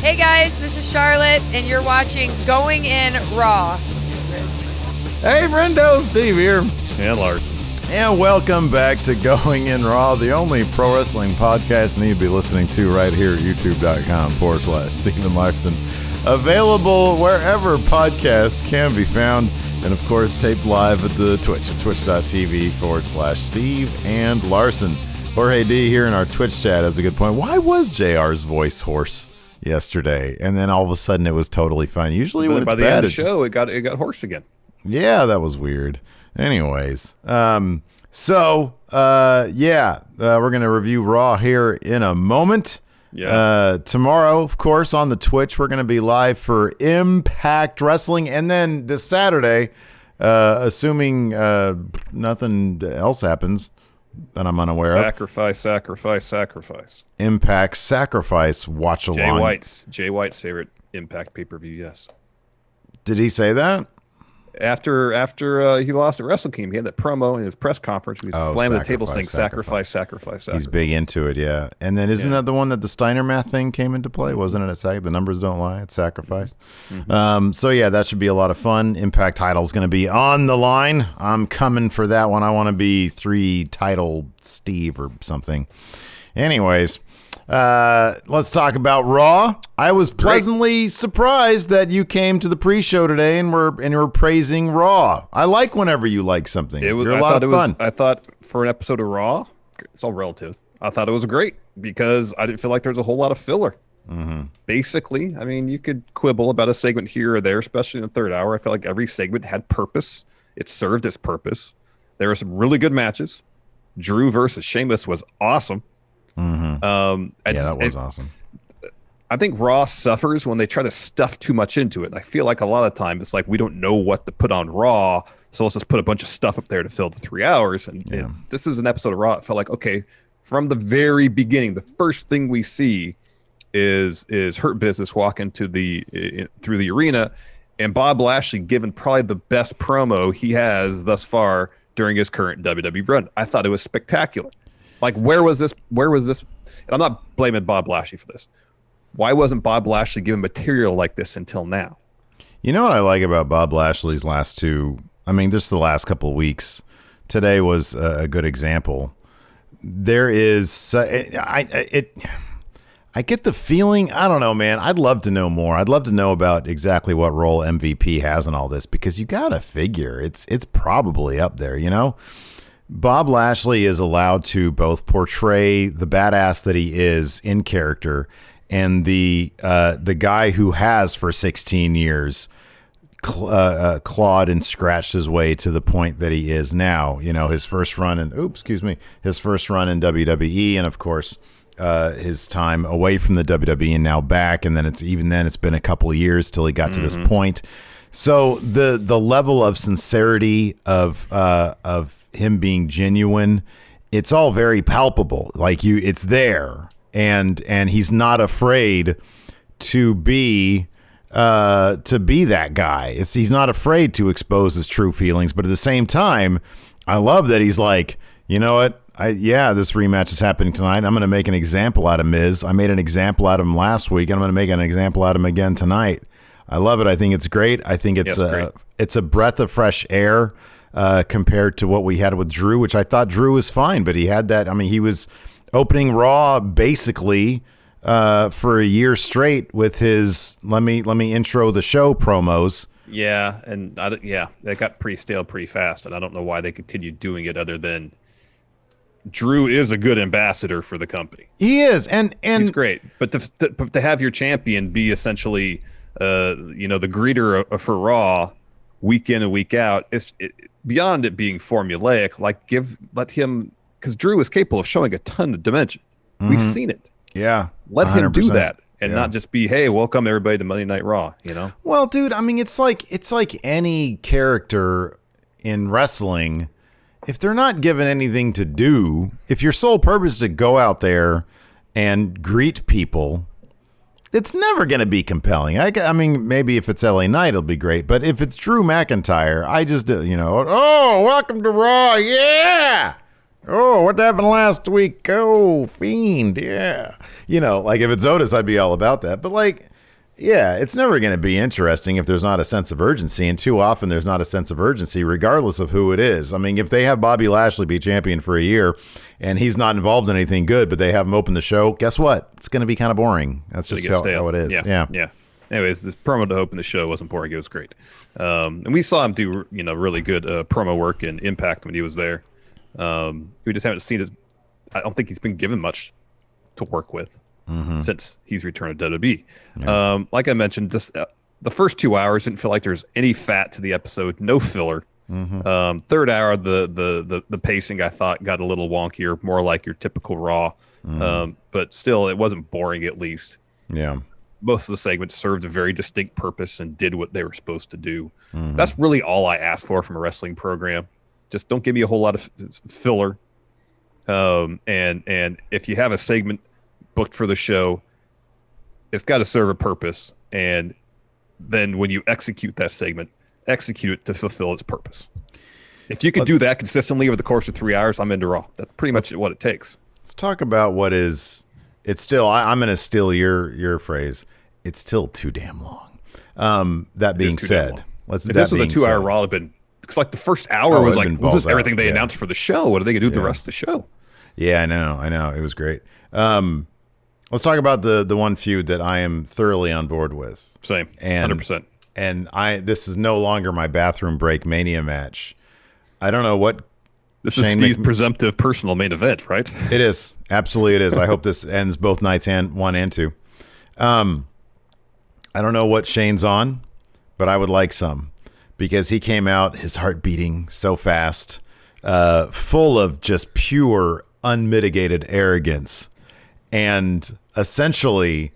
Hey guys, this is Charlotte, and you're watching Going In Raw. Hey, Friendo, Steve here. And Larson. And welcome back to Going In Raw, the only pro wrestling podcast you need to be listening to right here at youtube.com/Steven Larson. Available wherever podcasts can be found. And, of course, taped live at the Twitch at twitch.tv/Steve and Larson. Jorge D here in our Twitch chat has a good point. Why was JR's voice hoarse yesterday? And then all of a sudden it was totally fine. Usually when it's by the bad, end of the show, it got hoarse again. Yeah, that was weird. Anyways, we're going to review Raw here in a moment. Yeah. Tomorrow, of course, on the Twitch, we're going to be live for Impact Wrestling. And then this Saturday, assuming nothing else happens that I'm unaware of. Sacrifice. Impact Sacrifice watch along. Jay White's favorite Impact pay-per-view, yes. Did he say that? After he lost at Wrestle Kingdom, he had that promo in his press conference. He was slamming the table saying sacrifice. He's big into it, yeah. And then isn't that the one that the Steiner math thing came into play? Wasn't it at the numbers don't lie, it's sacrifice. Mm-hmm. That should be a lot of fun. Impact title's going to be on the line. I'm coming for that one. I want to be 3-title Steve or something. Anyways, let's talk about Raw. I was pleasantly surprised that you came to the pre-show today and were praising Raw. I like whenever you like something. You're a lot of fun. I thought for an episode of Raw, it's all relative. I thought it was great because I didn't feel like there was a whole lot of filler. Mm-hmm. Basically, I mean, you could quibble about a segment here or there, especially in the third hour. I felt like every segment had purpose. It served its purpose. There were some really good matches. Drew versus Sheamus was awesome. Mm-hmm. That was awesome. I think Raw suffers when they try to stuff too much into it. I feel like a lot of time it's like we don't know what to put on Raw, so let's just put a bunch of stuff up there to fill the 3 hours. And this is an episode of Raw. It felt like, okay, from the very beginning, the first thing we see is Hurt Business walking through the arena, and Bob Lashley giving probably the best promo he has thus far during his current WWE run. I thought it was spectacular. Like, where was this? And I'm not blaming Bob Lashley for this. Why wasn't Bob Lashley given material like this until now? You know what I like about Bob Lashley's just the last couple of weeks. Today was a good example. There is, I get the feeling, I don't know, man. I'd love to know more. I'd love to know about exactly what role MVP has in all this, because you got to figure it's probably up there, you know? Bob Lashley is allowed to both portray the badass that he is in character and the guy who has for 16 years clawed and scratched his way to the point that he is now. You know, his first run in WWE, and of course his time away from the WWE and now back, and then it's been a couple of years till he got to this point. So the level of sincerity of him being genuine, it's all very palpable. Like it's there, and he's not afraid to be that guy. He's not afraid to expose his true feelings. But at the same time, I love that he's like, you know what? This rematch is happening tonight. I'm going to make an example out of Miz. I made an example out of him last week, and I'm going to make an example out of him again tonight. I love it. I think it's great. I think it's a breath of fresh air compared to what we had with Drew, which I thought Drew was fine, but he had that. I mean, he was opening Raw basically for a year straight with his let me intro the show promos. Yeah, and that got pretty stale pretty fast, and I don't know why they continued doing it other than Drew is a good ambassador for the company. He is, and he's great. But to have your champion be essentially the greeter for Raw week in and week out, beyond it being formulaic, like let him, because Drew is capable of showing a ton of dimension. Mm-hmm. We've seen it. Yeah. Let 100%. Him do that and not just be, hey, welcome everybody to Monday Night Raw, you know? Well, dude, I mean, it's like any character in wrestling. If they're not given anything to do, if your sole purpose is to go out there and greet people, it's never going to be compelling. I mean, maybe if it's LA Knight, it'll be great. But if it's Drew McIntyre, I just, welcome to Raw. Yeah. Oh, what happened last week? Oh, Fiend. Yeah. Like if it's Otis, I'd be all about that. But Yeah, it's never going to be interesting if there's not a sense of urgency, and too often there's not a sense of urgency regardless of who it is. I mean, if they have Bobby Lashley be champion for a year and he's not involved in anything good, but they have him open the show, guess what? It's going to be kind of boring. That's just how it is. Yeah. Anyways, this promo to open the show wasn't boring. It was great. And we saw him do, really good promo work and Impact when he was there. We just haven't seen it. I don't think he's been given much to work with. Since he's returned to WWE. Yeah. Like I mentioned, just the first 2 hours didn't feel like there's any fat to the episode, no filler. Third hour, the pacing I thought got a little wonkier, more like your typical Raw. But still, it wasn't boring. At least, most of the segments served a very distinct purpose and did what they were supposed to do. That's really all I ask for from a wrestling program. Just don't give me a whole lot of filler. And if you have a segment booked for the show, it's got to serve a purpose, and then when you execute that segment, execute it to fulfill its purpose. If you can do that consistently over the course of 3 hours, I'm into Raw. That's pretty much what it takes. Let's talk about what is. It's still. I'm going to steal your phrase. It's still too damn long. That being said, if this was a 2 hour Raw, it'd been. It's like the first hour was like, was this everything they announced for the show? What are they going to do with the rest of the show? Yeah, I know. It was great. Let's talk about the one feud that I am thoroughly on board with. Same, 100%. And this is no longer my bathroom break Mania match. I don't know what. This is Steve's presumptive personal main event, right? It is. Absolutely it is. I hope this ends both nights, and 1 and 2. I don't know what Shane's on, but I would like some, because he came out, his heart beating so fast, full of just pure, unmitigated arrogance, and essentially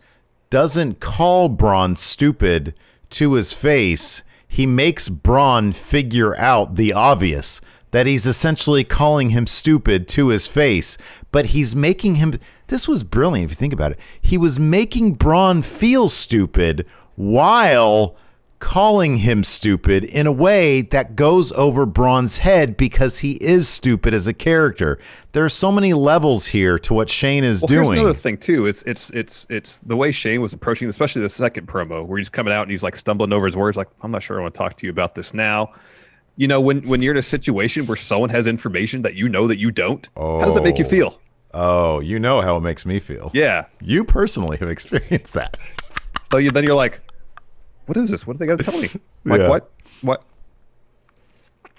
doesn't call Braun stupid to his face. He makes Braun figure out the obvious, that he's essentially calling him stupid to his face, but he's making him. This was brilliant if you think about it. He was making Braun feel stupid while calling him stupid in a way that goes over Braun's head, because he is stupid as a character. There are so many levels here to what Shane is doing. Here's another thing too. It's the way Shane was approaching, especially the second promo, where he's coming out and he's like stumbling over his words, like, I'm not sure I want to talk to you about this now. When you're in a situation where someone has information that you know that you don't, how does that make you feel? Oh, you know how it makes me feel. Yeah. You personally have experienced that. So then you're like, what is this? What are they going to tell me? Like, what?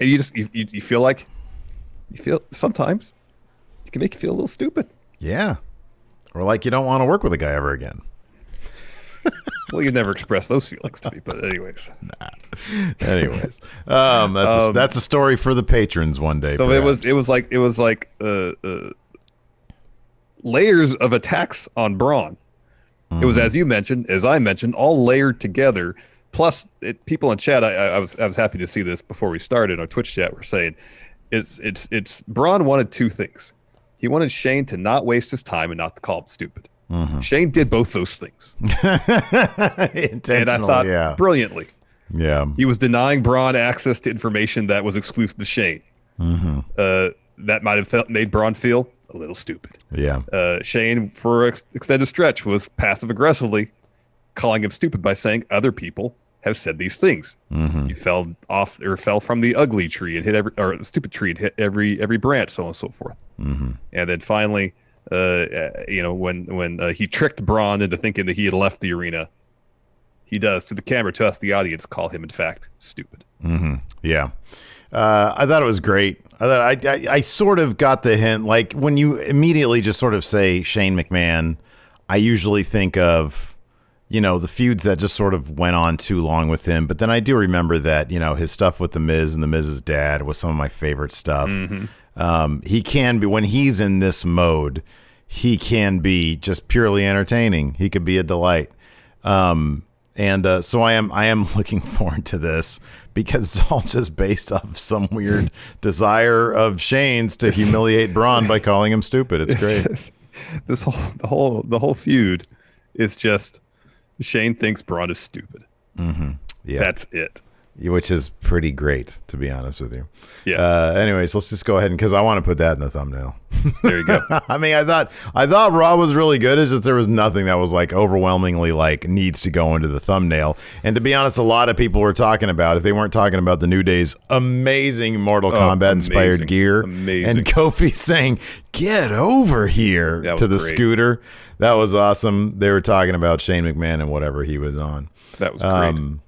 And you feel like, sometimes it can make you feel a little stupid. Yeah. Or like you don't want to work with a guy ever again. Well, you've never expressed those feelings to me, but anyways. Anyways, that's a story for the patrons one day. So perhaps. it was like layers of attacks on Braun. It was, as I mentioned, all layered together. Plus, people in chat, I was happy to see this before we started. Our Twitch chat were saying, it's Braun wanted two things. He wanted Shane to not waste his time and not to call him stupid. Shane did both those things. And I thought brilliantly. Yeah. He was denying Braun access to information that was exclusive to Shane. That might have made Braun feel a little stupid. Yeah. Shane, for an extended stretch, was passive aggressively calling him stupid by saying other people have said these things. You fell off or fell from the ugly tree and hit the stupid tree and hit every branch, so on and so forth. And then finally, when he tricked Braun into thinking that he had left the arena, he does to the camera, to us, the audience, call him in fact stupid. Yeah. I thought it was great. I sort of got the hint. Like when you immediately just sort of say Shane McMahon, I usually think of, the feuds that just sort of went on too long with him. But then I do remember that, his stuff with The Miz and The Miz's dad was some of my favorite stuff. He can be, when he's in this mode, he can be just purely entertaining. He could be a delight. So I am looking forward to this, because it's all just based off some weird desire of Shane's to humiliate Braun by calling him stupid. It's great. The whole feud is just Shane thinks Braun is stupid. Yeah. That's it. which is pretty great, to be honest with you. Yeah. Anyways, let's just go ahead because I want to put that in the thumbnail. There you go. I mean, I thought Raw was really good. It's just there was nothing that was like overwhelmingly like needs to go into the thumbnail. And to be honest, a lot of people were talking about, if they weren't talking about the New Day's amazing Mortal Kombat inspired gear, and Kofi saying, "Get over here" to the scooter. That was awesome. They were talking about Shane McMahon and whatever he was on. That was great.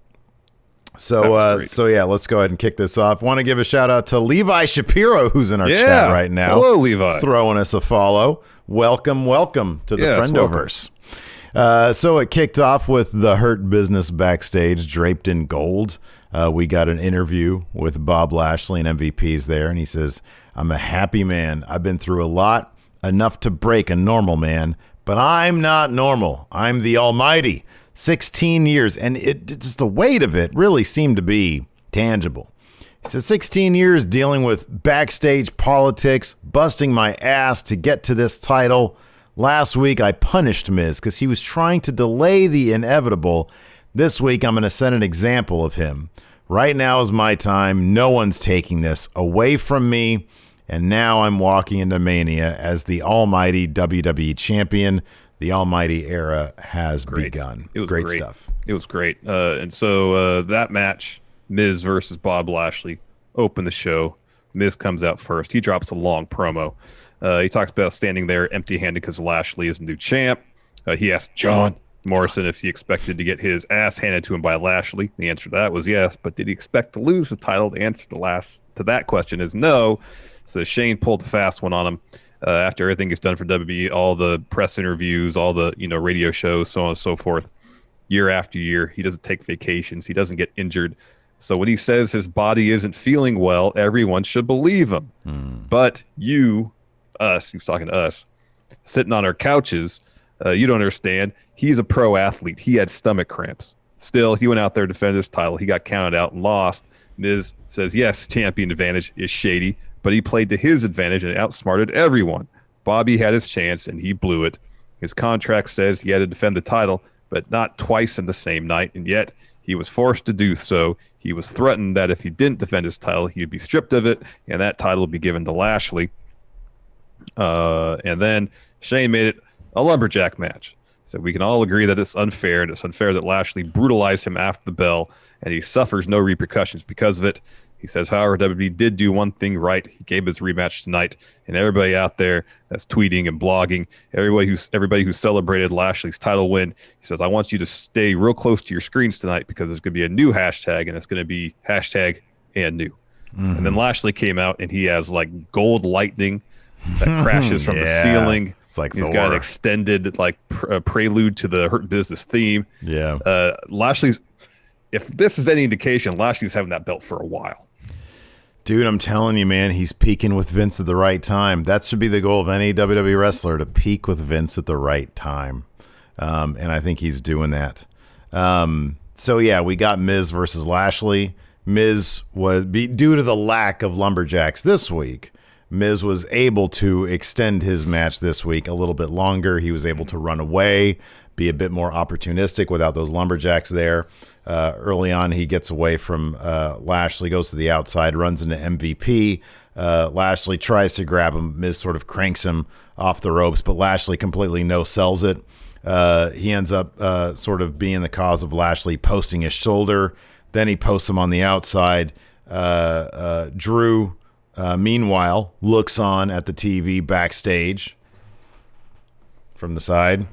So yeah, let's go ahead and kick this off. Want to give a shout out to Levi Shapiro, who's in our chat right now. Hello, Levi. Throwing us a follow. Welcome to the Friendoverse. So it kicked off with the Hurt Business backstage, draped in gold. We got an interview with Bob Lashley and MVP's there, and he says, "I'm a happy man. I've been through a lot, enough to break a normal man, but I'm not normal. I'm the Almighty. 16 years, and just the weight of it really seemed to be tangible. He said 16 years dealing with backstage politics, busting my ass to get to this title. Last week, I punished Miz because he was trying to delay the inevitable. This week, I'm going to set an example of him. Right now is my time. No one's taking this away from me, and now I'm walking into Mania as the almighty WWE champion. The almighty era has begun." It was great stuff. It was great. And so that match, Miz versus Bob Lashley, opened the show. Miz comes out first. He drops a long promo. He talks about standing there empty-handed because Lashley is the new champ. He asked John Morrison if he expected to get his ass handed to him by Lashley. The answer to that was yes, but did he expect to lose the title? The answer to that question is no. So Shane pulled a fast one on him. After everything is done for WWE, all the press interviews, all the radio shows, so on and so forth, year after year, he doesn't take vacations. He doesn't get injured. So when he says his body isn't feeling well, everyone should believe him. But us, he's talking to us, sitting on our couches, you don't understand. He's a pro athlete. He had stomach cramps. Still, he went out there to defend his title. He got counted out and lost. Miz says, yes, champion advantage is shady, but he played to his advantage and outsmarted everyone. Bobby had his chance, and he blew it. His contract says he had to defend the title, but not twice in the same night, and yet he was forced to do so. He was threatened that if he didn't defend his title, he'd be stripped of it, and that title would be given to Lashley. And then Shane made it a lumberjack match. So we can all agree that it's unfair, and it's unfair that Lashley brutalized him after the bell, and he suffers no repercussions because of it. He says, however, WWE did do one thing right. He gave his rematch tonight, and everybody out there that's tweeting and blogging, everybody who celebrated Lashley's title win, he says, I want you to stay real close to your screens tonight because there's going to be a new hashtag, and it's going to be hashtag and new. And then Lashley came out, and he has like gold lightning that crashes from the ceiling. It's like he's got an extended prelude to the Hurt Business theme. Yeah. Lashley's, if this is any indication, Lashley's having that belt for a while. Dude, I'm telling you, man, he's peaking with Vince at the right time. That should be the goal of any WWE wrestler, to peak with Vince at the right time. And I think he's doing that. So, yeah, we got Miz versus Lashley. Miz was, due to the lack of lumberjacks this week, Miz was able to extend his match this week a little bit longer. He was able to run away, be a bit more opportunistic without those lumberjacks there. Early on, he gets away from Lashley, goes to the outside, runs into MVP. Lashley tries to grab him. Miz sort of cranks him off the ropes, but Lashley completely no-sells it. He ends up sort of being the cause of Lashley posting his shoulder. Then he posts him on the outside. Drew, meanwhile, looks on at the TV backstage from the side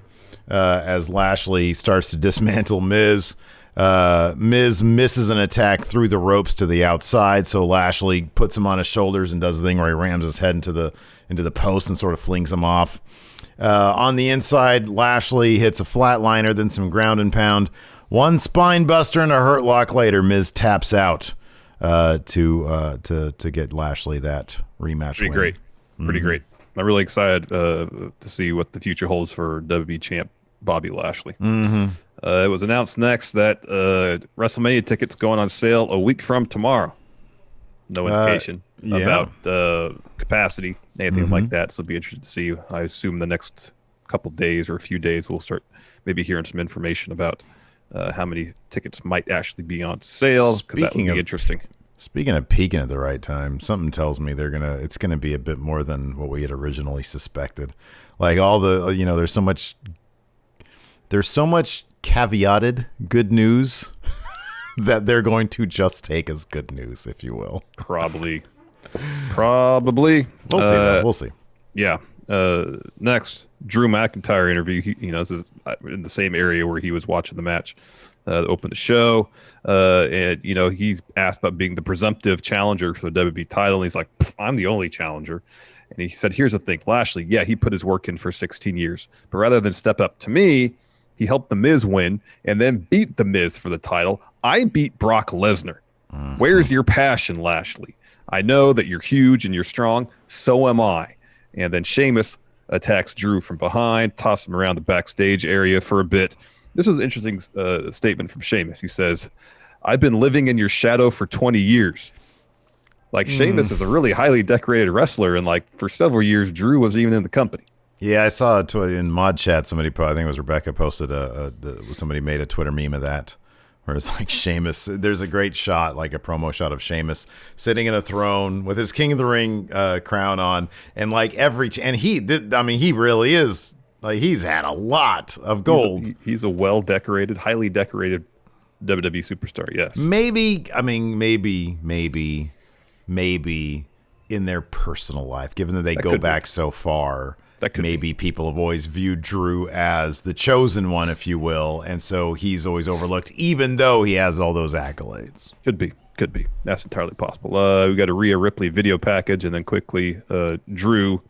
as Lashley starts to dismantle Miz. Miz misses an attack through the ropes to the outside, so Lashley puts him on his shoulders and does the thing where he rams his head into the post and sort of flings him off. On the inside, Lashley hits a flatliner, then some ground and pound. One spine buster and a hurt lock later, Miz taps out to get Lashley that rematch win. Pretty great. I'm really excited to see what the future holds for WWE champ Bobby Lashley. It was announced next that WrestleMania tickets going on sale a week from tomorrow. No indication about capacity, anything like that. So it'll be interesting to see. I assume the next couple days or a few days we'll start maybe hearing some information about how many tickets might actually be on sale, because that would be interesting. Speaking of peaking at the right time, something tells me it's gonna be a bit more than what we had originally suspected. Like all the, there's so much caveated good news that they're going to just take as good news, if you will. Probably. We'll see. We'll see. Yeah. Next, Drew McIntyre interview. This is in the same area where he was watching the match that opened the show. And he's asked about being the presumptive challenger for the WWE title. And he's like, I'm the only challenger. And he said, here's the thing, Lashley, yeah, he put his work in for 16 years. But rather than step up to me, he helped The Miz win and then beat The Miz for the title. I beat Brock Lesnar. Where's your passion, Lashley? I know that you're huge and you're strong. So am I. And then Sheamus attacks Drew from behind, tosses him around the backstage area for a bit. This was an interesting statement from Sheamus. He says, I've been living in your shadow for 20 years. Like, Sheamus is a really highly decorated wrestler, and like for several years, Drew wasn't even in the company. Yeah, I saw it in Mod Chat. Somebody, I think it was Rebecca, posted somebody made a Twitter meme of that, where it's like Sheamus. There's a great shot, like a promo shot of Sheamus sitting in a throne with his King of the Ring crown on, and like he really is, like, he's had a lot of gold. He's a well-decorated, highly decorated WWE superstar. Yes, maybe in their personal life, given that they go back so far. Maybe people have always viewed Drew as the chosen one, if you will, and so he's always overlooked, even though he has all those accolades. Could be. That's entirely possible. We got a Rhea Ripley video package, and then quickly Drew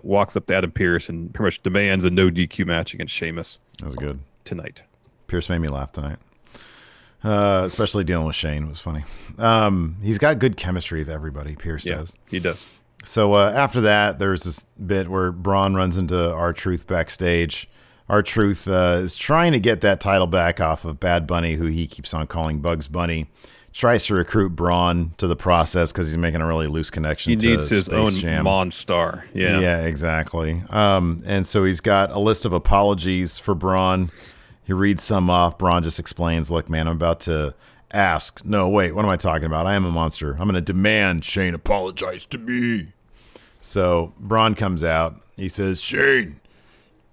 walks up to Adam Pearce and pretty much demands a no DQ match against Sheamus. That was good tonight. Pearce made me laugh tonight, especially dealing with Shane. It was funny. He's got good chemistry with everybody, Pearce says. He does. So after that, there's this bit where Braun runs into R-Truth backstage. R-Truth is trying to get that title back off of Bad Bunny, who he keeps on calling Bugs Bunny. Tries to recruit Braun to the process because he's making a really loose connection to He needs his Space own Jam. Monstar. Yeah, exactly. And so he's got a list of apologies for Braun. He reads some off. Braun just explains, look, man, I'm about to ask. No, wait, what am I talking about? I am a monster. I'm going to demand Shane apologize to me. So Braun comes out. He says, Shane,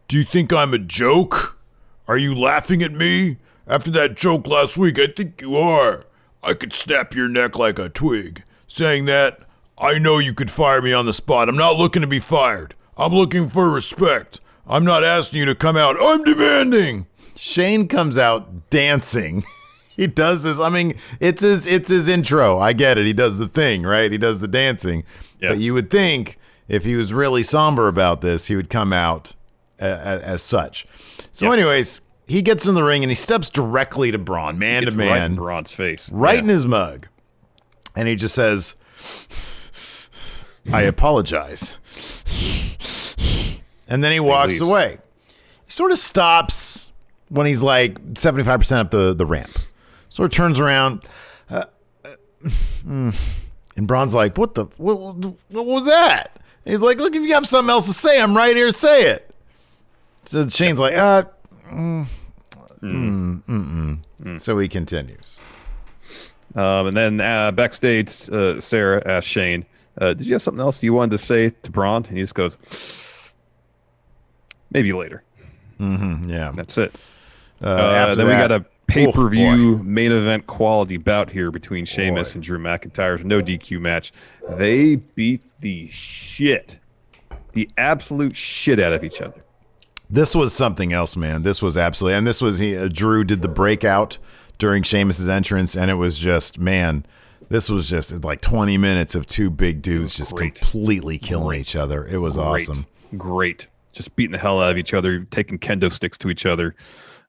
do you think I'm a joke? Are you laughing at me? After that joke last week, I think you are. I could snap your neck like a twig. Saying that, I know you could fire me on the spot. I'm not looking to be fired. I'm looking for respect. I'm not asking you to come out. I'm demanding. Shane comes out dancing. He does this. I mean, it's his intro. I get it. He does the thing, right? He does the dancing. Yeah. But you would think if he was really somber about this, he would come out as such. So anyways, he gets in the ring and he steps directly to Braun, man to man. Right in Braun's face. Right in his mug. And he just says, I apologize. And then he walks away. He sort of stops when he's like 75% up the ramp. Sort of turns around, and Braun's like, what was that? And he's like, look, if you have something else to say, I'm right here to say it. So Shane's like, So he continues. And then backstage, Sarah asked Shane, did you have something else you wanted to say to Braun? And he just goes, maybe later. Yeah. That's it. Then we got a pay-per-view main event quality bout here between Sheamus and Drew McIntyre's no DQ match. They beat the absolute shit out of each other. This was something else, man. This was absolutely, and this was Drew did the breakout during Sheamus's entrance, and it was just, man, this was just like 20 minutes of two big dudes just completely killing each other. It was awesome. Great. Just beating the hell out of each other, taking kendo sticks to each other.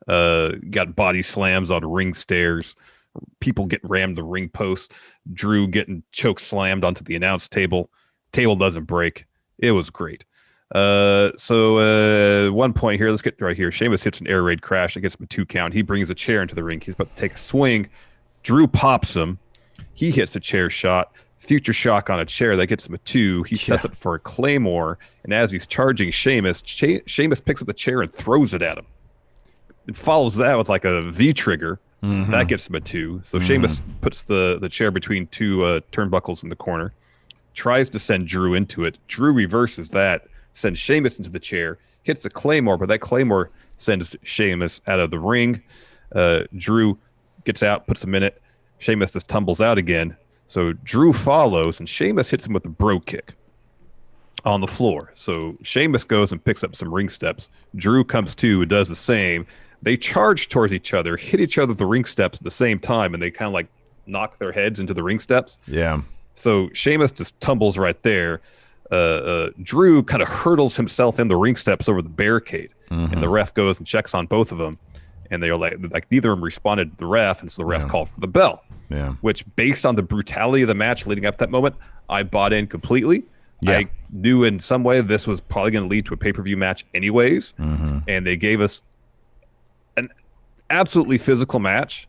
Got body slams on ring stairs. People getting rammed the ring post. Drew getting choke slammed onto the announce table. Table doesn't break. It was great. So one point here, let's get right here. Sheamus hits an air raid crash. It gets him a 2 count. He brings a chair into the ring. He's about to take a swing. Drew pops him. He hits a chair shot. Future shock on a chair. That gets him a 2. He sets it for a claymore. And as he's charging Sheamus, Sheamus picks up the chair and throws it at him. it follows that with like a V trigger. That gets him a 2. So Sheamus puts the chair between two turnbuckles in the corner, tries to send Drew into it. Drew reverses that, sends Sheamus into the chair, hits a Claymore, but that Claymore sends Sheamus out of the ring. Drew gets out, puts him in it. Sheamus just tumbles out again. So Drew follows, and Sheamus hits him with a bro kick on the floor. So Sheamus goes and picks up some ring steps. Drew comes to and does the same. They charge towards each other, hit each other with the ring steps at the same time, and they kind of like knock their heads into the ring steps. Yeah. So Sheamus just tumbles right there. Drew kind of hurdles himself in the ring steps over the barricade, and the ref goes and checks on both of them, and they're like neither of them responded to the ref, and so the ref called for the bell. Yeah. Which, based on the brutality of the match leading up to that moment, I bought in completely. Yeah. I knew in some way this was probably going to lead to a pay-per-view match anyways, and they gave us an absolutely physical match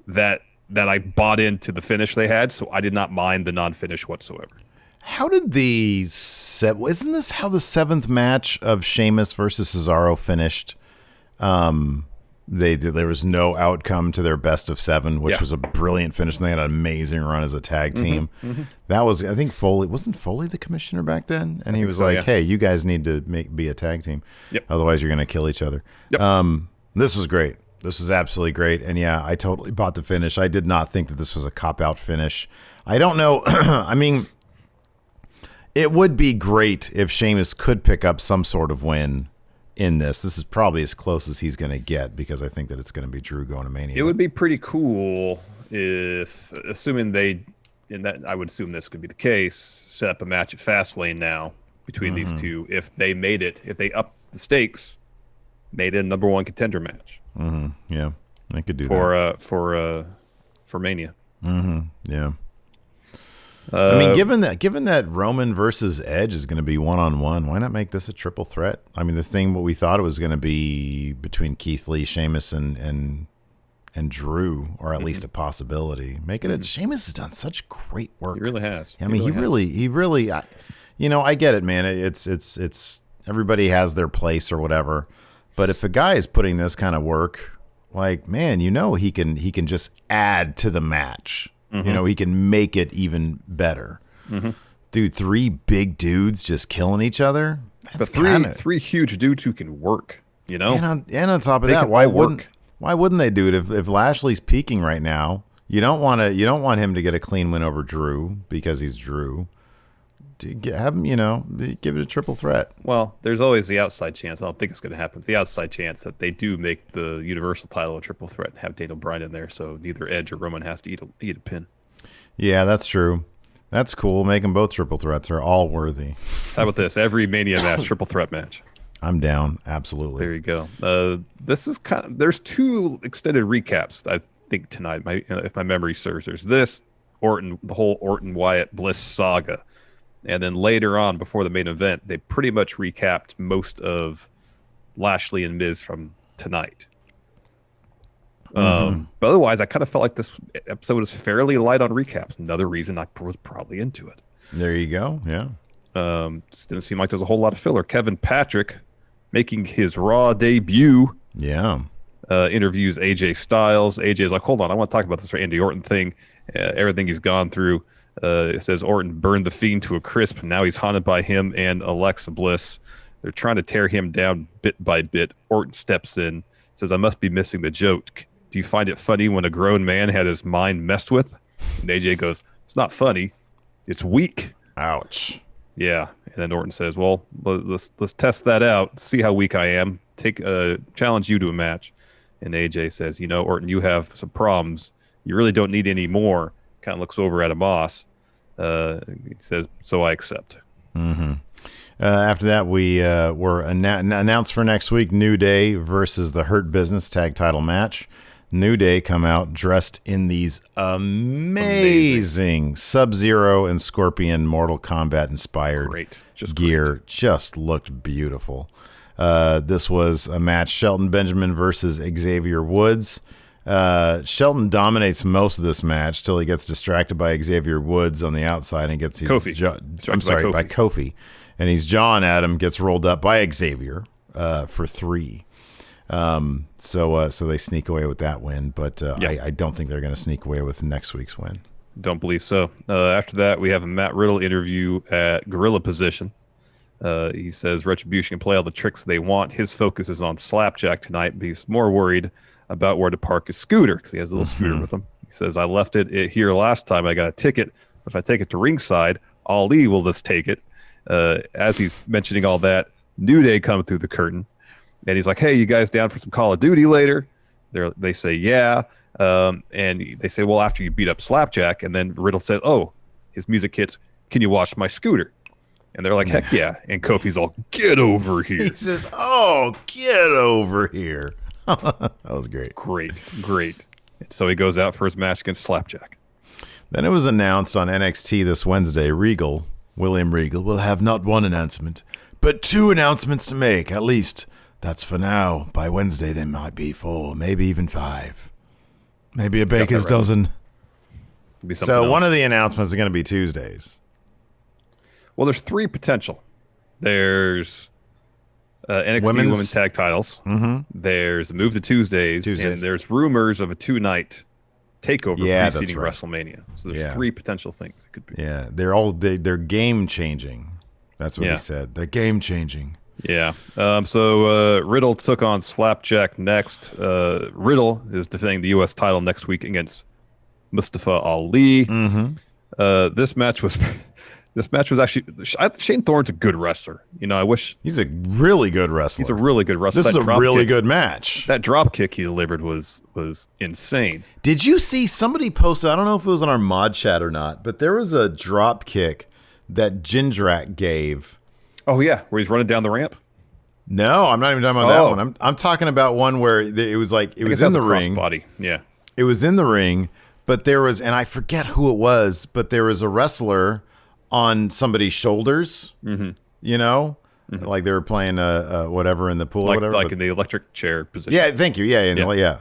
that I bought into the finish they had, so I did not mind the non-finish whatsoever. How did isn't this how the 7th match of Sheamus versus Cesaro finished? There was no outcome to their best of 7, which was a brilliant finish, and they had an amazing run as a tag team. That was, I think, wasn't Foley the commissioner back then? And he was hey, you guys need to be a tag team. Otherwise you're going to kill each other. This was great. This was absolutely great. And yeah, I totally bought the finish. I did not think that this was a cop-out finish. I don't know. I mean, it would be great if Sheamus could pick up some sort of win in this. This is probably as close as he's going to get, because I think that it's going to be Drew going to Mania. It would be pretty cool if, assuming I would assume this could be the case, set up a match at Fastlane now between these two. If they upped the stakes, made it a number 1 contender match. Yeah, I could do that for Mania. Yeah. I mean, given that Roman versus Edge is going to be 1-on-1, why not make this a triple threat? I mean, what we thought it was going to be between Keith Lee, Sheamus, and Drew, or at least a possibility. Make it Sheamus has done such great work. He really has. I mean, he really, I get it, man. It's everybody has their place or whatever. But if a guy is putting this kind of work, like, man, he can just add to the match. He can make it even better. Dude, 3 big dudes just killing each other. But three huge dudes who can work. And on top of that, why wouldn't they do it? If Lashley's peaking right now, you don't want him to get a clean win over Drew because he's Drew. Have him, give it a triple threat. Well, there's always the outside chance. I don't think it's going to happen. The outside chance that they do make the Universal title a triple threat and have Daniel Bryan in there, so neither Edge or Roman has to eat a pin. Yeah, that's true. That's cool. Make them both triple threats. They're all worthy. How about this? Every Mania match, triple threat match. I'm down. Absolutely. There you go. This is there's 2 extended recaps, I think, tonight. If my memory serves, there's this Orton, the whole Orton Wyatt Bliss saga. And then later on, before the main event, they pretty much recapped most of Lashley and Miz from tonight. But otherwise, I kind of felt like this episode was fairly light on recaps. Another reason I was probably into it. There you go. Yeah. Didn't seem like there was a whole lot of filler. Kevin Patrick making his Raw debut. Yeah. Interviews AJ Styles. AJ's like, hold on, I want to talk about this Randy Orton thing. Everything he's gone through. It says Orton burned the Fiend to a crisp. Now he's haunted by him and Alexa Bliss. They're trying to tear him down bit by bit. Orton steps in, says, I must be missing the joke. Do you find it funny when a grown man had his mind messed with? And AJ goes, it's not funny. It's weak. Ouch. Yeah. And then Orton says, well, let's test that out. See how weak I am. Challenge you to a match. And AJ says, Orton, you have some problems. You really don't need any more. Kind of looks over at Amos. He says, so I accept. After that, we were announced for next week, New Day versus the Hurt Business tag title match. New Day come out dressed in these amazing Sub-Zero and Scorpion Mortal Kombat inspired gear. Great. Just looked beautiful. This was a match, Shelton Benjamin versus Xavier Woods. Shelton dominates most of this match till he gets distracted by Xavier Woods on the outside and gets by Kofi. And he's jawing at him, gets rolled up by Xavier for 3. So they sneak away with that win, but I don't think they're going to sneak away with next week's win. Don't believe so. After that, we have a Matt Riddle interview at Gorilla Position. He says Retribution can play all the tricks they want. His focus is on Slapjack tonight, but he's more worried about where to park his scooter because he has a little scooter with him. He says, I left it here last time. I got a ticket. If I take it to ringside, Ali will just take it. As he's mentioning all that, New Day come through the curtain. And he's like, hey, you guys down for some Call of Duty later? They say, yeah. And they say, well, after you beat up Slapjack. And then Riddle said, oh, his music hits, can you watch my scooter? And they're like, heck yeah. And Kofi's all, get over here. He says, oh, get over here. That was great. Great. So he goes out for his match against Slapjack. Then it was announced on NXT this Wednesday, William Regal, will have not one announcement, but 2 announcements to make, at least. That's for now. By Wednesday, there might be 4, maybe even 5. Maybe a baker's dozen. So one of the announcements is going to be Tuesdays. Well, there's 3 potential. There's NXT Women's Tag Titles. Mm-hmm. There's a move to Tuesdays. And there's rumors of a 2-night takeover preceding WrestleMania. So there's 3 potential things it could be. Yeah, they're game changing. That's what he said. They're game changing. Yeah. So Riddle took on Slapjack next. Riddle is defending the U.S. title next week against Mustafa Ali. Mm-hmm. This match was actually Shane Thorne's a good wrestler. I wish he's a really good wrestler. He's a really good wrestler. This is a really good match. That drop kick he delivered was insane. Did you see somebody posted? I don't know if it was on our mod chat or not, but there was a drop kick that Jindrak gave. Oh yeah, where he's running down the ramp. No, I'm not even talking about that one. I'm talking about one where it was like it was in the ring. Body. Yeah, it was in the ring, but there was, and I forget who it was, but there was a wrestler on somebody's shoulders. Mm-hmm. Like they were playing whatever in the pool, or whatever, like in the electric chair position. Yeah, thank you. Yeah.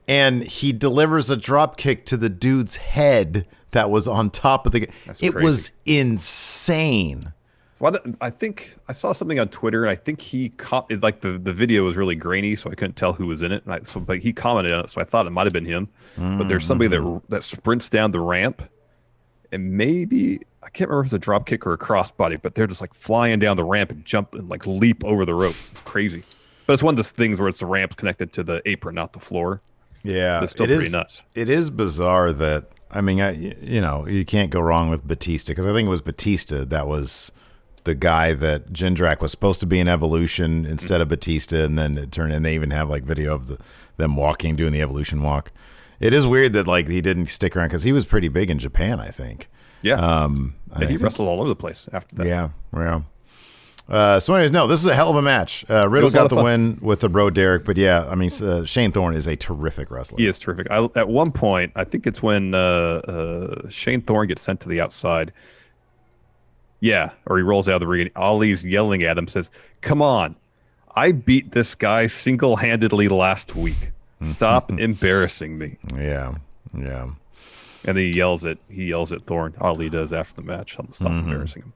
And he delivers a drop kick to the dude's head that was on top of the. It was insane. So I think I saw something on Twitter, and I think the video was really grainy, so I couldn't tell who was in it. But he commented on it, so I thought it might have been him. Mm-hmm. But there's somebody that sprints down the ramp, and maybe I can't remember if it's a drop kick or a crossbody, but they're just like flying down the ramp and jump and like leap over the ropes. It's crazy. But it's one of those things where it's the ramp connected to the apron, not the floor. Yeah, but it's still pretty nuts. It is bizarre that you can't go wrong with Batista, because I think it was Batista that was the guy that Jindrak was supposed to be in Evolution instead of Batista, and then it turned, and they even have like video of them doing the Evolution walk. It is weird that like he didn't stick around, because he was pretty big in Japan, I think. Yeah. He wrestled all over the place after that. Yeah. So anyways, no, this is a hell of a match. Riddle got the win with the Bro Derek, but Shane Thorne is a terrific wrestler. He is terrific. At one point, I think it's when Shane Thorne gets sent to the outside. Yeah, or he rolls out of the ring, and Ali's yelling at him, says, come on, I beat this guy single-handedly last week. Stop embarrassing me. Yeah. And then he yells at Thorne. Ali does after the match. I'm stop embarrassing him.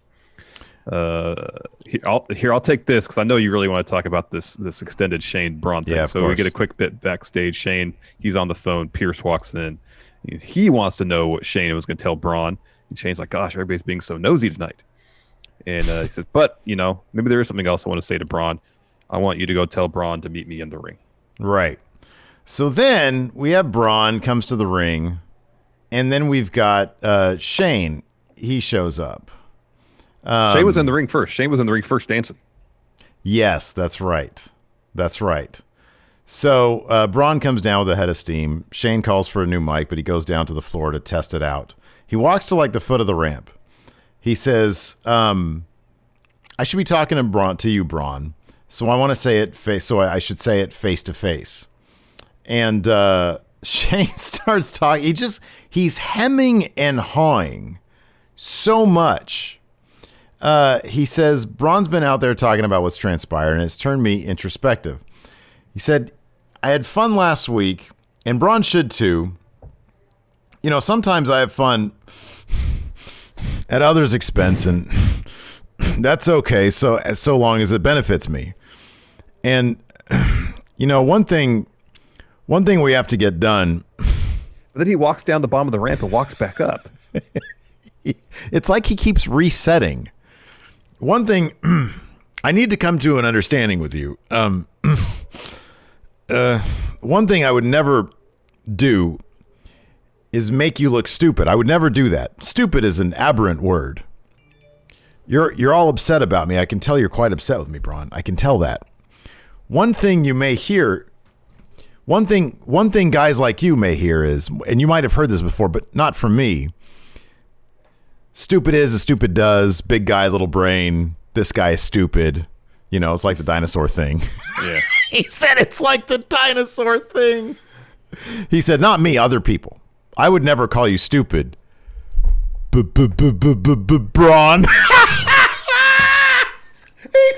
I'll take this, because I know you really want to talk about this extended Shane Braun thing. Yeah, so we get a quick bit backstage. Shane, he's on the phone. Pierce walks in. He wants to know what Shane was going to tell Braun. And Shane's like, gosh, everybody's being so nosy tonight. And he says, but, maybe there is something else I want to say to Braun. I want you to go tell Braun to meet me in the ring. Right. So then we have Braun comes to the ring, and then we've got Shane. He shows up. Shane was in the ring first. Shane was in the ring first dancing. Yes, that's right. So Braun comes down with a head of steam. Shane calls for a new mic, but he goes down to the floor to test it out. He walks to like the foot of the ramp. He says, I should be talking to you, Braun. So I want to say it I should say it face to face. And Shane starts talking. He's hemming and hawing so much. He says, Braun's been out there talking about what's transpired, and it's turned me introspective. He said, I had fun last week, and Braun should too. Sometimes I have fun at others' expense, and that's okay, so long as it benefits me. And one thing we have to get done. But then he walks down the bottom of the ramp and walks back up. It's like he keeps resetting. One thing I need to come to an understanding with you. One thing I would never do is make you look stupid. I would never do that. Stupid is an aberrant word. You're all upset about me. I can tell you're quite upset with me, Braun. I can tell that. One thing you may hear, one thing guys like you may hear is, and you might have heard this before, but not from me. Stupid is as stupid does. Big guy, little brain. This guy is stupid. It's like the dinosaur thing. Yeah. He said it's like the dinosaur thing. He said, not me, other people. I would never call you stupid. Braun. He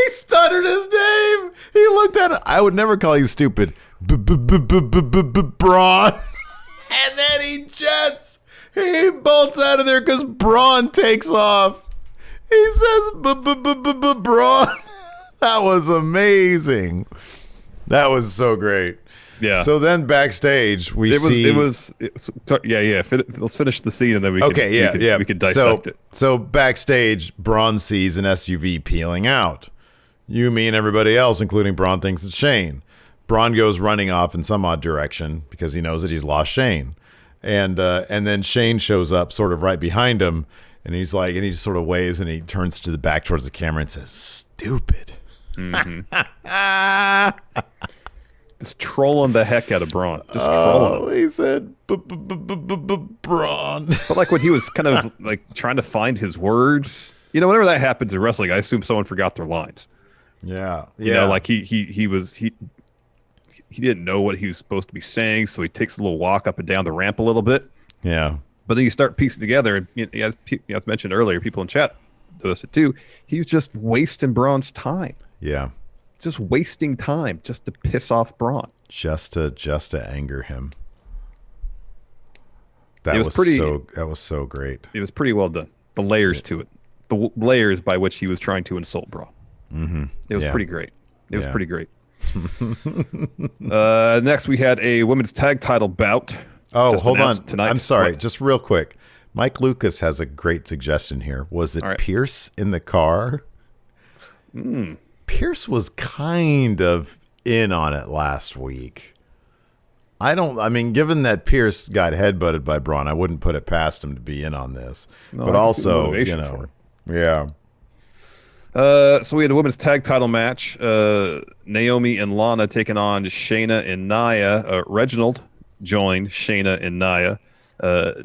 stuttered his name. He looked at it. I would never call you stupid. Braun. And then he jets. He bolts out of there because Braun takes off. He says, Braun. That was amazing. That was so great. Yeah. So then backstage, let's finish the scene and then we can dissect it. So backstage, Braun sees an SUV peeling out. Yumi and everybody else, including Braun, thinks it's Shane. Braun goes running off in some odd direction because he knows that he's lost Shane. And then Shane shows up sort of right behind him, and he sort of waves and he turns to the back towards the camera and says, "Stupid." Mm-hmm. Just trolling the heck out of Braun. Just trolling him. He said, Braun. But like when he was kind of like trying to find his words, whenever that happens in wrestling, I assume someone forgot their lines. Yeah. Like he didn't know what he was supposed to be saying, so he takes a little walk up and down the ramp a little bit. Yeah. But then you start piecing together, and as mentioned earlier, people in chat noticed it too. He's just wasting Braun's time. Yeah. Just wasting time just to piss off Braun. Just to anger him. That was so great. It was pretty well done. The layers to it. The layers by which he was trying to insult Braun. Mm-hmm. It was pretty great. It was pretty great. Next, we had a women's tag title bout. Oh, hold on. Tonight. I'm sorry. What? Just real quick. Mike Lucas has a great suggestion here. Was it Pierce in the car? Pierce was kind of in on it last week. Given that Pierce got headbutted by Braun, I wouldn't put it past him to be in on this. No, but also, yeah. So we had a women's tag title match. Naomi and Lana taking on Shayna and Nia. Reginald joined Shayna and Nia.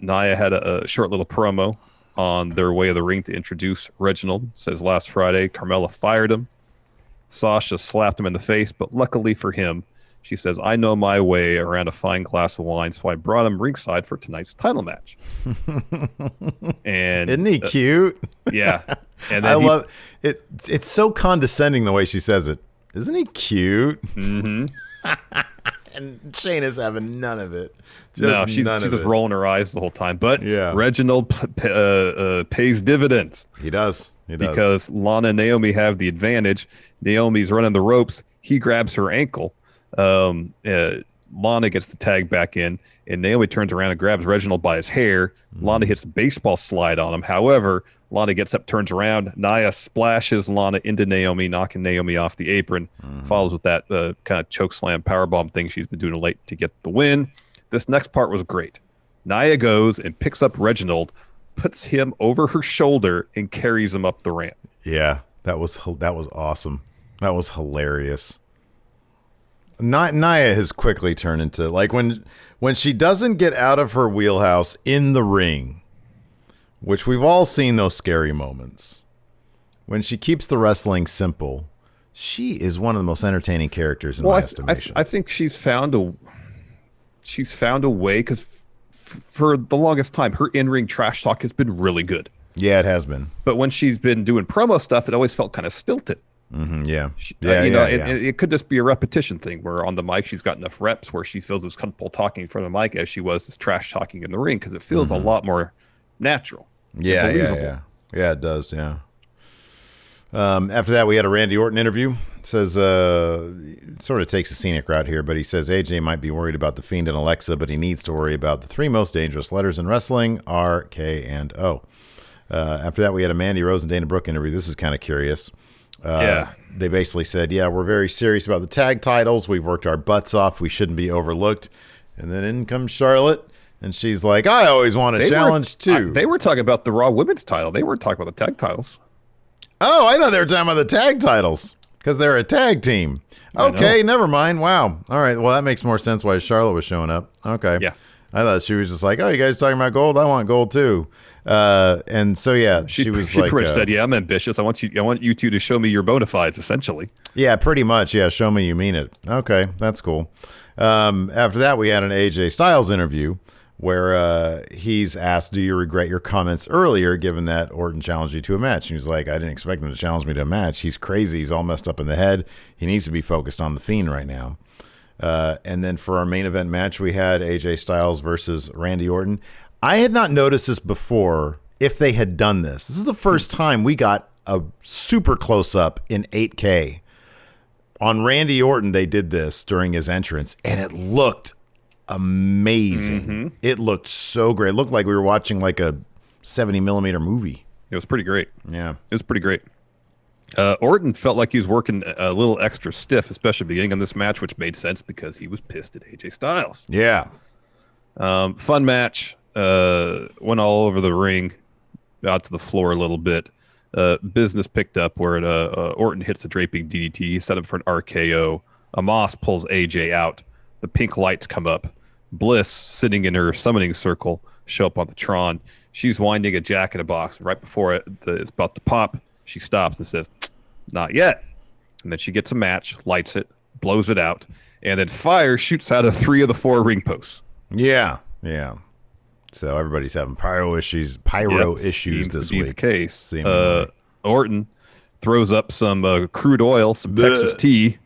Nia had a short little promo on their way of the ring to introduce Reginald. Says last Friday, Carmella fired him. Sasha slapped him in the face, but luckily for him, she says, I know my way around a fine glass of wine, so I brought him ringside for tonight's title match. And isn't he cute? Yeah. And I love it. It's so condescending the way she says it. Isn't he cute? Mm-hmm. And Shayna's having none of it. She's just rolling her eyes the whole time. But Reginald pays dividends. He does. Because Lana and Naomi have the advantage. Naomi's running the ropes. He grabs her ankle. Lana gets the tag back in, and Naomi turns around and grabs Reginald by his hair. Lana hits a baseball slide on him. However, Lana gets up, turns around. Nia splashes Lana into Naomi, knocking Naomi off the apron. Follows with that kind of choke slam powerbomb thing she's been doing late to get the win. This next part was great. Nia goes and picks up Reginald, puts him over her shoulder, and carries him up the ramp. Yeah, that was awesome. That was hilarious. Nia has quickly turned into, like, when she doesn't get out of her wheelhouse in the ring, which we've all seen those scary moments. When she keeps the wrestling simple, she is one of the most entertaining characters in my estimation. I think she's found a way, because for the longest time, her in-ring trash talk has been really good. Yeah, it has been. But when she's been doing promo stuff, it always felt kind of stilted. Mm-hmm, yeah. It could just be a repetition thing where on the mic she's got enough reps where she feels as comfortable talking in front of the mic as she was just trash talking in the ring, because it feels a lot more natural. Yeah, it does. Yeah. After that, we had a Randy Orton interview. It says, it sort of takes a scenic route here, but he says AJ might be worried about The Fiend and Alexa, but he needs to worry about the 3 most dangerous letters in wrestling, R, K, and O. After that, we had a Mandy Rose and Dana Brooke interview. This is kind of curious. They basically said, yeah, we're very serious about the tag titles. We've worked our butts off. We shouldn't be overlooked. And then in comes Charlotte, and she's like, I always want a challenge, too. They were talking about the Raw Women's title. They weren't talking about the tag titles. Oh, I thought they were talking about the tag titles because they're a tag team. Okay, never mind. Wow. All right. Well, that makes more sense why Charlotte was showing up. Okay. Yeah. I thought she was just like, oh, you guys talking about gold? I want gold, too. And so, yeah, she was like, pretty much said, yeah, I'm ambitious. I want you two to show me your bona fides, essentially. Yeah, pretty much. Yeah, show me you mean it. Okay, that's cool. After that, we had an AJ Styles interview where he's asked, do you regret your comments earlier, given that Orton challenged you to a match? And he's like, I didn't expect him to challenge me to a match. He's crazy. He's all messed up in the head. He needs to be focused on The Fiend right now. And then for our main event match, we had AJ Styles versus Randy Orton. I had not noticed this before if they had done this. This is the first time we got a super close-up in 8K. On Randy Orton, they did this during his entrance, and it looked amazing. Mm-hmm. It looked so great. It looked like we were watching like a 70mm movie. It was pretty great. Yeah. It was pretty great. Orton felt like he was working a little extra stiff, especially at the beginning of this match, which made sense because he was pissed at AJ Styles. Yeah. Fun match. Went all over the ring, out to the floor a little bit. Business picked up where Orton hits a draping DDT. He set up for an RKO. Amos pulls AJ out. The pink lights come up. Bliss, sitting in her summoning circle, show up on the Tron. She's winding a Jack in a Box. Right before it's about to pop, she stops and says, not yet. And then she gets a match, lights it, blows it out, and then fire shoots out of 3 of the 4 ring posts. Yeah, yeah. So everybody's having pyro issues this week. The case. Orton throws up some crude oil, some Texas tea,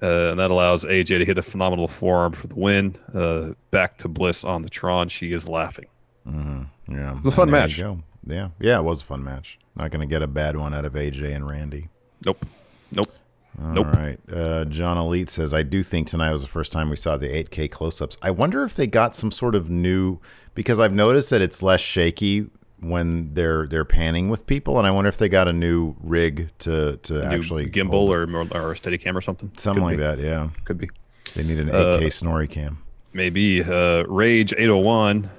and that allows AJ to hit a phenomenal forearm for the win. Back to Bliss on the Tron. She is laughing. Mm-hmm. Yeah, it was a fun match. Yeah, it was a fun match. Not going to get a bad one out of AJ and Randy. Nope. All right. John Elite says, I do think tonight was the first time we saw the 8K close-ups. I wonder if they got some sort of new, because I've noticed that it's less shaky when they're panning with people, and I wonder if they got a new rig to actually gimbal or a Steadicam or something. Something like that, yeah. Could be. They need an 8K Snorri cam. Maybe. Rage 801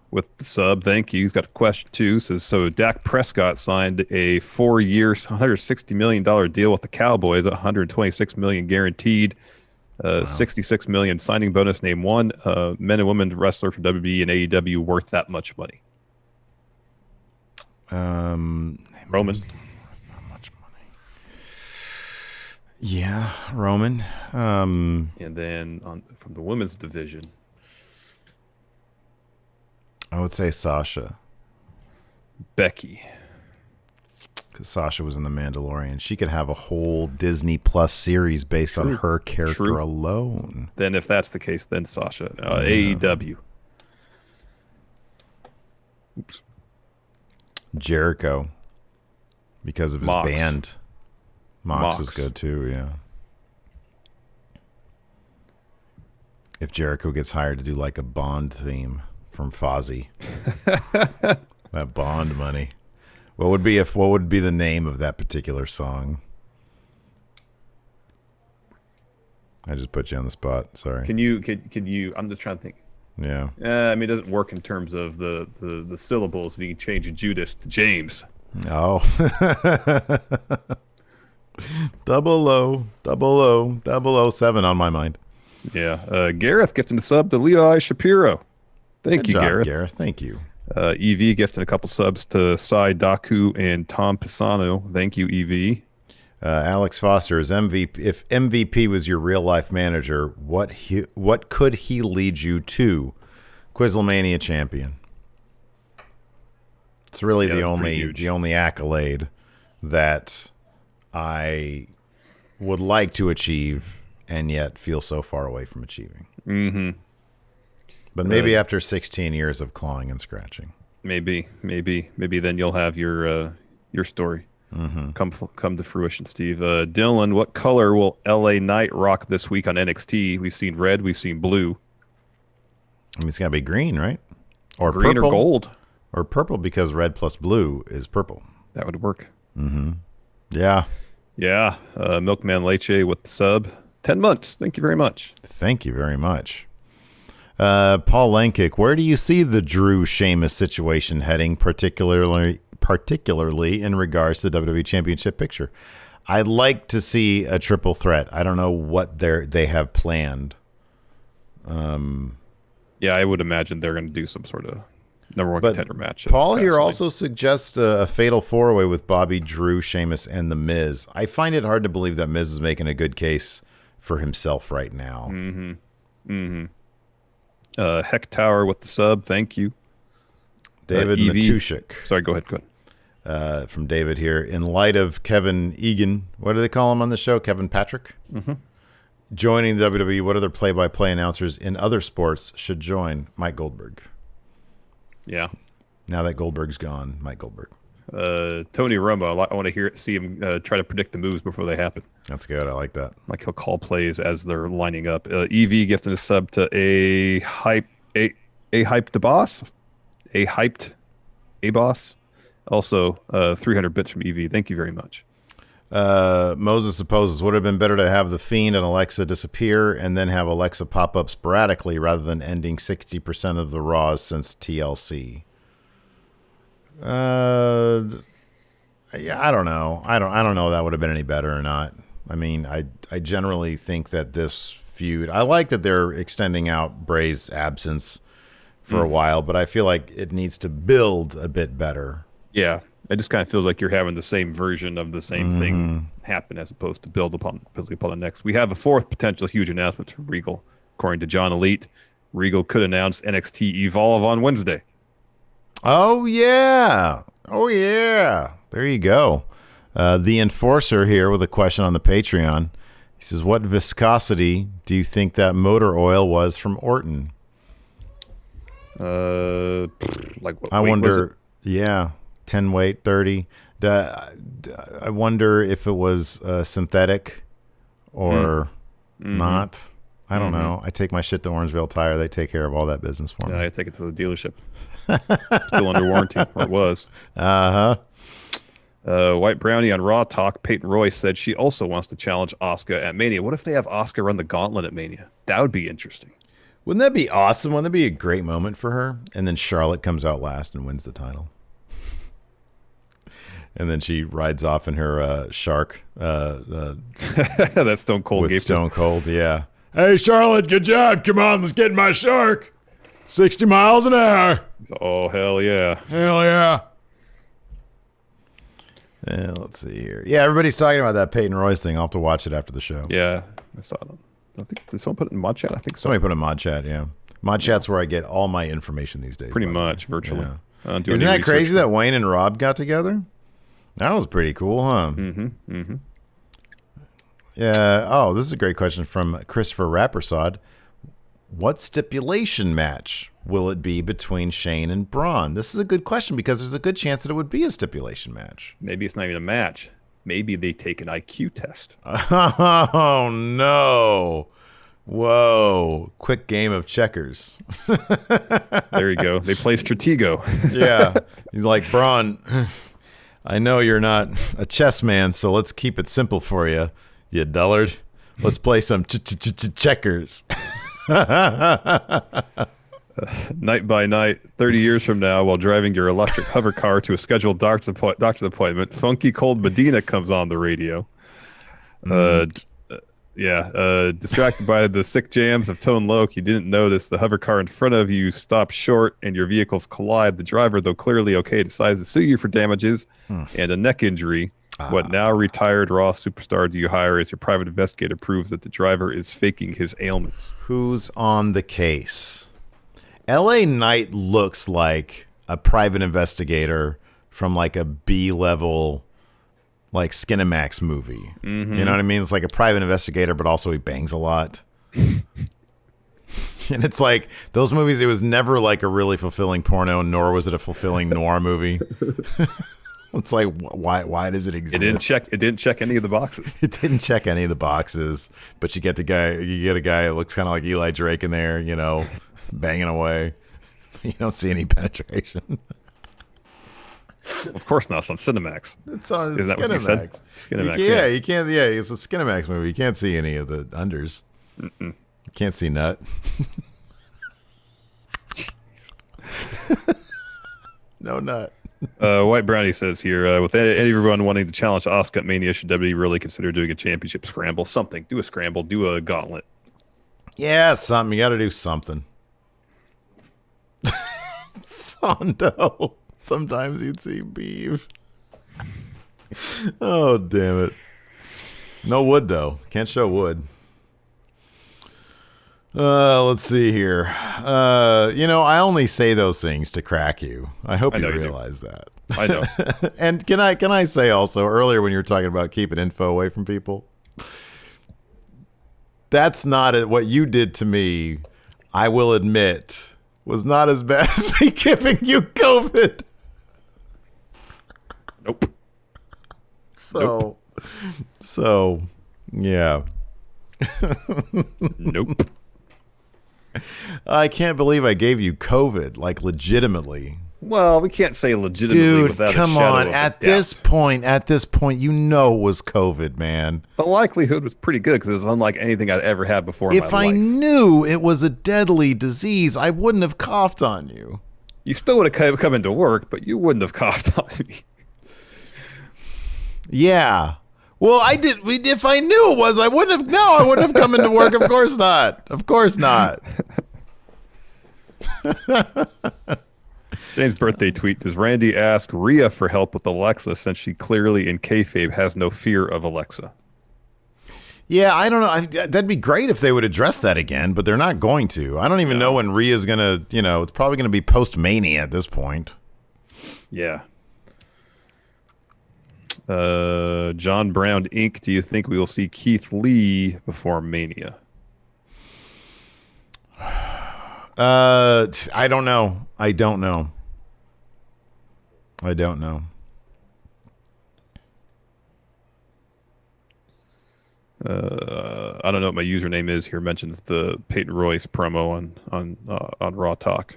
with the sub. Thank you. He's got a question too. Says, so Dak Prescott signed a 4-year, $160 million deal with the Cowboys, $126 million guaranteed, $66 million signing bonus. Name one men and women wrestler from WWE and AEW worth that much money. Roman. Worth that much money. Yeah, Roman. And then from the women's division, I would say Sasha. Becky. Because Sasha was in The Mandalorian. She could have a whole Disney Plus series based on her character alone. Then if that's the case, then Sasha. AEW. Oops. Jericho. Because of his Mox. band. Mox is good too, yeah. If Jericho gets hired to do like a Bond theme from Fozzy. That Bond money. What would be the name of that particular song? I just put you on the spot. Sorry. Can you I'm just trying to think. Yeah. I mean, it doesn't work in terms of the syllables. You can change Judas to James. Oh. 007 on my mind. Yeah. Gareth gifting a sub to Levi Shapiro. Thank you, Gareth. Thank you. EV gifting a couple subs to Sai Daku and Tom Pisano. Thank you, EV. Alex Foster is MVP. If MVP was your real life manager, what could he lead you to? Quizlemania champion. It's really the only accolade that I would like to achieve and yet feel so far away from achieving. Mm-hmm. But maybe after 16 years of clawing and scratching. Maybe then you'll have your story. come to fruition, Steve. Dylan, what color will LA Knight rock this week on NXT? We've seen red, we've seen blue. I mean, it's got to be green, right? Or green purple. Or gold. Or purple, because red plus blue is purple. That would work. Yeah. Yeah. Milkman Leche with the sub. 10 months. Thank you very much. Thank you very much. Paul Lankick, where do you see the Drew Sheamus situation heading, particularly in regards to the WWE Championship picture? I'd like to see a triple threat. I don't know what they have planned. Yeah, I would imagine they're going to do some sort of number one contender match. Paul here also suggests a fatal four-way with Bobby, Drew, Sheamus, and The Miz. I find it hard to believe that Miz is making a good case for himself right now. Heck Tower with the sub. Thank you. David Matushik. Sorry, go ahead. From David here. In light of Kevin Egan, what do they call him on the show? Kevin Patrick? Joining the WWE, what other play-by-play announcers in other sports should join? Mike Goldberg. Yeah. Now that Goldberg's gone, Mike Goldberg. Tony Romo, I want to see him try to predict the moves before they happen. That's good. I like that. Like he'll call plays as they're lining up. EV gifting a sub to a hyped boss. Also, 300 bits from EV. Thank you very much. Moses supposes would have been better to have the Fiend and Alexa disappear and then have Alexa pop up sporadically rather than ending 60% of the Raws since TLC. Yeah, I don't know. I don't know if that would have been any better or not. I mean, I generally think that this feud, I like that they're extending out Bray's absence for a while, but I feel like it needs to build a bit better. Yeah. It just kind of feels like you're having the same version of the same thing happen as opposed to build upon the next. We have a fourth potential huge announcement from Regal. According to John Elite, Regal could announce NXT Evolve on Wednesday. Oh, yeah. There you go. The Enforcer here with a question on the Patreon. He says, what viscosity do you think that motor oil was from Orton? Like what I weight wonder, was it? Yeah. 10 weight, 30. I wonder if it was synthetic or not. I don't know. I take my shit to Orangevale Tire. They take care of all that business for me. I take it to the dealership. Still under warranty, or it was. White Brownie on Raw Talk. Peyton Royce said she also wants to challenge Asuka at Mania. What if they have Asuka run the gauntlet at Mania? That would be interesting. Wouldn't that be awesome? Wouldn't that be a great moment for her? And then Charlotte comes out last and wins the title. And then she rides off in her shark. That Stone Cold with gave Stone Cold, yeah. Hey, Charlotte, good job. Come on, let's get in my shark. 60 miles an hour. Oh, hell yeah. Hell yeah. Let's see here. Yeah, everybody's talking about that Peyton Royce thing. I'll have to watch it after the show. Yeah, I saw it. I think did someone put it in Mod Chat? I think somebody put it in Mod Chat, yeah. Mod Chat's where I get all my information these days. Pretty much, virtually. Yeah. Isn't that crazy that Wayne and Rob got together? That was pretty cool, huh? Yeah. Oh, this is a great question from Christopher Rappersod. What stipulation match will it be between Shane and Braun? This is a good question because there's a good chance that it would be a stipulation match. Maybe it's not even a match. Maybe they take an IQ test. Oh, no. Whoa. Quick game of checkers. There you go. They play Stratego. Yeah. He's like, Braun, I know you're not a chess man, so let's keep it simple for you, you dullard. Let's play some checkers. Night by night, 30 years from now, while driving your electric hover car to a scheduled doctor's appointment, Funky Cold Medina comes on the radio. Distracted by the sick jams of Tone Loc, you didn't notice the hover car in front of you stopped short and your vehicles collide. The driver, though clearly okay, decides to sue you for damages and a neck injury. What now retired Raw superstar do you hire as your private investigator proves that the driver is faking his ailments? Who's on the case? LA Knight looks like a private investigator from like a B-level like Skinamax movie. You know what I mean? It's like a private investigator, but also he bangs a lot. And it's like those movies, it was never like a really fulfilling porno, nor was it a fulfilling noir movie. It's like, why does it exist? It didn't check any of the boxes. It didn't check any of the boxes, but you get a guy that looks kind of like Eli Drake in there, banging away. You don't see any penetration. Of course not. It's on Cinemax. It's on Is that what you said? Skinemax. Skinemax. Yeah, you can't. Yeah, it's a Skinemax movie. You can't see any of the unders. You can't see nut. No nut. White Brownie says here, with everyone wanting to challenge Asuka at Mania, should WWE really consider doing a championship scramble? Something. Do a scramble. Do a gauntlet. Yeah, something. You got to do something. Sondo. Sometimes you'd see beef. Oh, damn it. No wood, though. Can't show wood. Let's see here. I only say those things to crack you. I hope you realize that. I know. And can I say also, earlier when you were talking about keeping info away from people, that's not it. What you did to me, I will admit, was not as bad as me giving you COVID. Nope. So, yeah. Nope. I can't believe I gave you COVID, like legitimately. Well, we can't say legitimately Dude, without come a shadow on. of At a doubt. this point, it was COVID, man. The likelihood was pretty good because it was unlike anything I'd ever had before in my If life. I knew it was a deadly disease, I wouldn't have coughed on you. You still would have come into work, but you wouldn't have coughed on me. Yeah. Well, I did. If I knew it was, I wouldn't have. No, I wouldn't have come into work. Of course not. Of course not. James' birthday tweet. Does Randy ask Rhea for help with Alexa since she clearly in kayfabe has no fear of Alexa? Yeah, I don't know. That'd be great if they would address that again, but they're not going to. I don't even know when Rhea's going to, it's probably going to be post-Mania at this point. Yeah. John Brown Inc. Do you think we will see Keith Lee before Mania? I don't know. I don't know. I don't know what my username is here. Mentions the Peyton Royce promo on Raw Talk.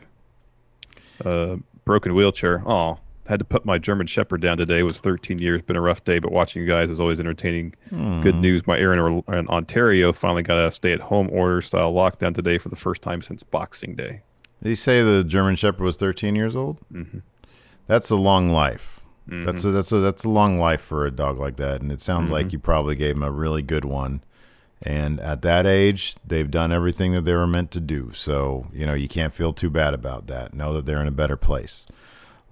Broken wheelchair. Oh, had to put my German Shepherd down today. It was 13 years. Been a rough day, but watching you guys is always entertaining. Good news. My area in Ontario finally got a stay-at-home order style lockdown today for the first time since Boxing Day. Did he say the German Shepherd was 13 years old? Mm-hmm. That's a long life. Mm-hmm. That's a long life for a dog like that, and it sounds like you probably gave him a really good one. And at that age, they've done everything that they were meant to do. So you can't feel too bad about that. Know that they're in a better place.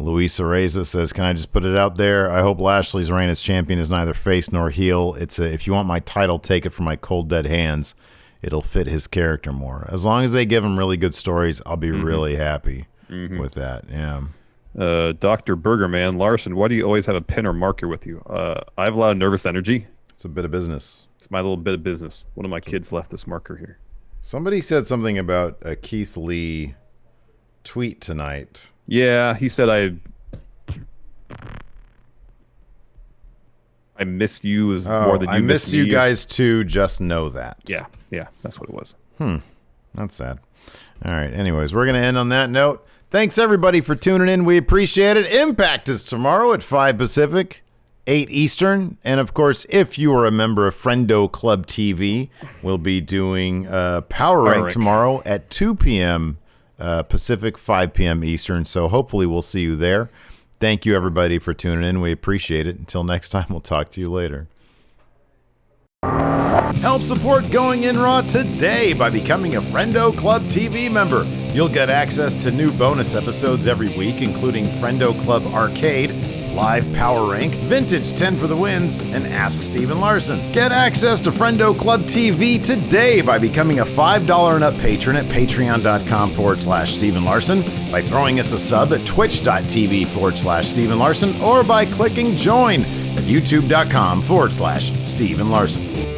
Luis Areza says, "Can I just put it out there? I hope Lashley's reign as champion is neither face nor heel. If you want my title, take it from my cold dead hands. It'll fit his character more. As long as they give him really good stories, I'll be really happy with that." Yeah. Dr. Burgerman, Larson, why do you always have a pen or marker with you? I have a lot of nervous energy. It's a bit of business. It's my little bit of business. One of my kids left this marker here. Somebody said something about a Keith Lee tweet tonight. Yeah, he said I missed you as more than you I miss you me. guys too. Just know that. Yeah, that's what it was. That's sad. All right. Anyways, we're going to end on that note. Thanks, everybody, for tuning in. We appreciate it. Impact is tomorrow at 5 Pacific, 8 Eastern. And, of course, if you are a member of Friendo Club TV, we'll be doing Power Rank tomorrow at 2 p.m. Pacific, 5 p.m. Eastern. So hopefully we'll see you there. Thank you, everybody, for tuning in. We appreciate it. Until next time, we'll talk to you later. Help support Going In Raw today by becoming a Friendo Club TV member. You'll get access to new bonus episodes every week, including Friendo Club Arcade, Live Power Rank, Vintage 10 for the Wins, and Ask Steven Larson. Get access to Friendo Club TV today by becoming a $5 and up patron at patreon.com/Steven Larson, by throwing us a sub at twitch.tv/Steven Larson, or by clicking join at youtube.com/Steven Larson.